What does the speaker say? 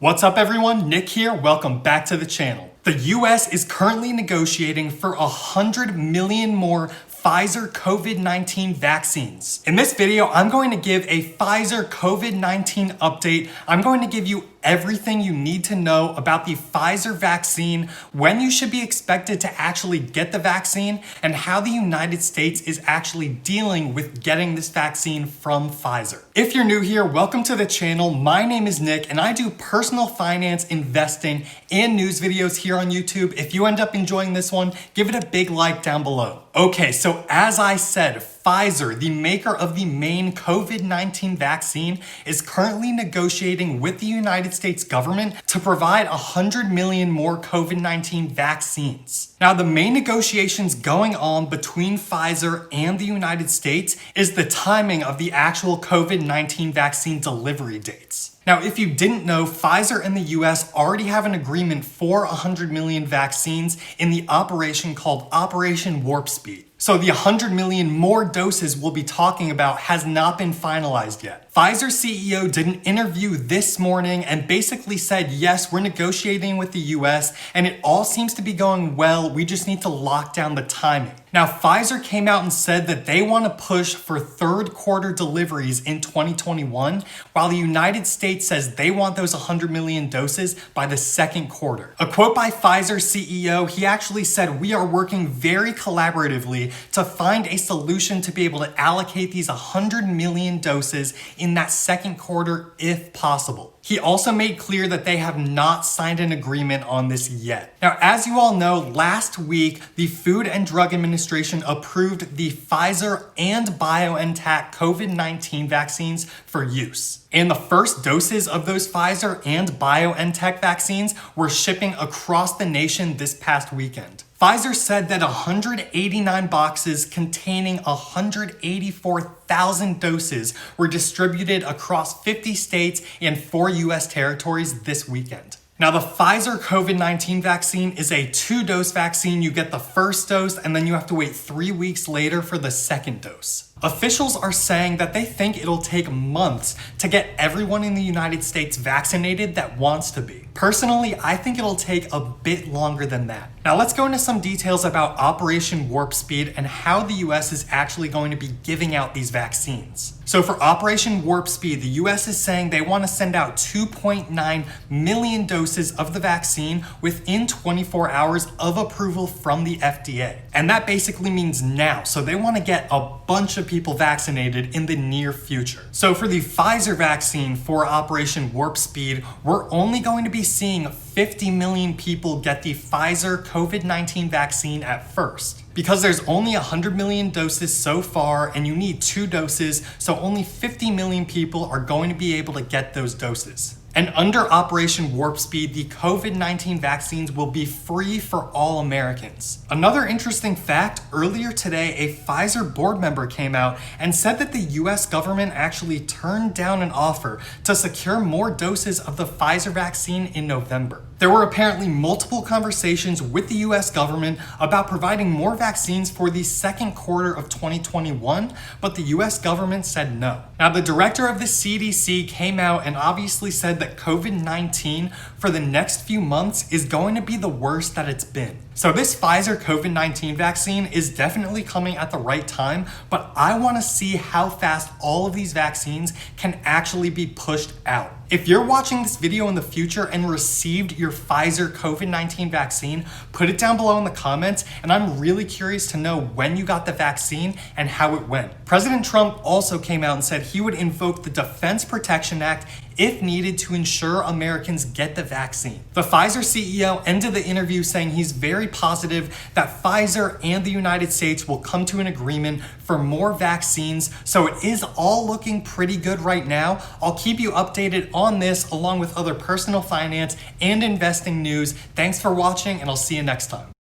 What's up everyone, Nick here, welcome back to the channel. The US is currently negotiating for 100 million more Pfizer COVID-19 vaccines. In this video, I'm going to give a Pfizer COVID-19 update. I'm going to give you everything you need to know about the Pfizer vaccine, when you should be expected to actually get the vaccine, and how the United States is actually dealing with getting this vaccine from Pfizer. If you're new here, welcome to the channel. My name is Nick and I do personal finance, investing, and news videos here on YouTube. If you end up enjoying this one, give it a big like down below. Okay, so as I said, Pfizer, the maker of the main COVID-19 vaccine, is currently negotiating with the United States government to provide 100 million more COVID-19 vaccines. Now, the main negotiations going on between Pfizer and the United States is the timing of the actual COVID-19 vaccine delivery dates. Now, if you didn't know, Pfizer and the US already have an agreement for 100 million vaccines in the operation called Operation Warp Speed. So the 100 million more doses we'll be talking about has not been finalized yet. Pfizer's CEO did an interview this morning and basically said, yes, we're negotiating with the US and it all seems to be going well. We just need to lock down the timing. Now, Pfizer came out and said that they want to push for third quarter deliveries in 2021, while the United States says they want those 100 million doses by the second quarter. A quote by Pfizer's CEO, he actually said, "We are working very collaboratively to find a solution to be able to allocate these 100 million doses in that second quarter if possible." He also made clear that they have not signed an agreement on this yet. Now, as you all know, last week, the Food and Drug Administration approved the Pfizer and BioNTech COVID-19 vaccines for use. And the first doses of those Pfizer and BioNTech vaccines were shipping across the nation this past weekend. Pfizer said that 189 boxes containing 184,000 doses were distributed across 50 states and 4 US territories this weekend. Now, the Pfizer COVID-19 vaccine is a 2-dose vaccine. You get the first dose and then you have to wait 3 weeks later for the second dose. Officials are saying that they think it'll take months to get everyone in the United States vaccinated that wants to be. Personally, I think it'll take a bit longer than that. Now let's go into some details about Operation Warp Speed and how the US is actually going to be giving out these vaccines. So for Operation Warp Speed, the US is saying they want to send out 2.9 million doses of the vaccine within 24 hours of approval from the FDA. And that basically means now. So they want to get a bunch of people vaccinated in the near future. So for the Pfizer vaccine for Operation Warp Speed, we're only going to be seeing 50 million people get the Pfizer COVID-19 vaccine at first. Because there's only 100 million doses so far and you need 2 doses, so only 50 million people are going to be able to get those doses. And under Operation Warp Speed, the COVID-19 vaccines will be free for all Americans. Another interesting fact, earlier today, a Pfizer board member came out and said that the US government actually turned down an offer to secure more doses of the Pfizer vaccine in November. There were apparently multiple conversations with the US government about providing more vaccines for the second quarter of 2021, but the US government said no. Now, the director of the CDC came out and obviously said that COVID-19 for the next few months is going to be the worst that it's been. So this Pfizer COVID-19 vaccine is definitely coming at the right time, but I want to see how fast all of these vaccines can actually be pushed out. If you're watching this video in the future and received your Pfizer COVID-19 vaccine, put it down below in the comments, and I'm really curious to know when you got the vaccine and how it went. President Trump also came out and said he would invoke the Defense Protection Act if needed to ensure Americans get the vaccine. The Pfizer CEO ended the interview saying he's very positive that Pfizer and the United States will come to an agreement for more vaccines, so it is all looking pretty good right now. I'll keep you updated on this along with other personal finance and investing news. Thanks for watching and I'll see you next time.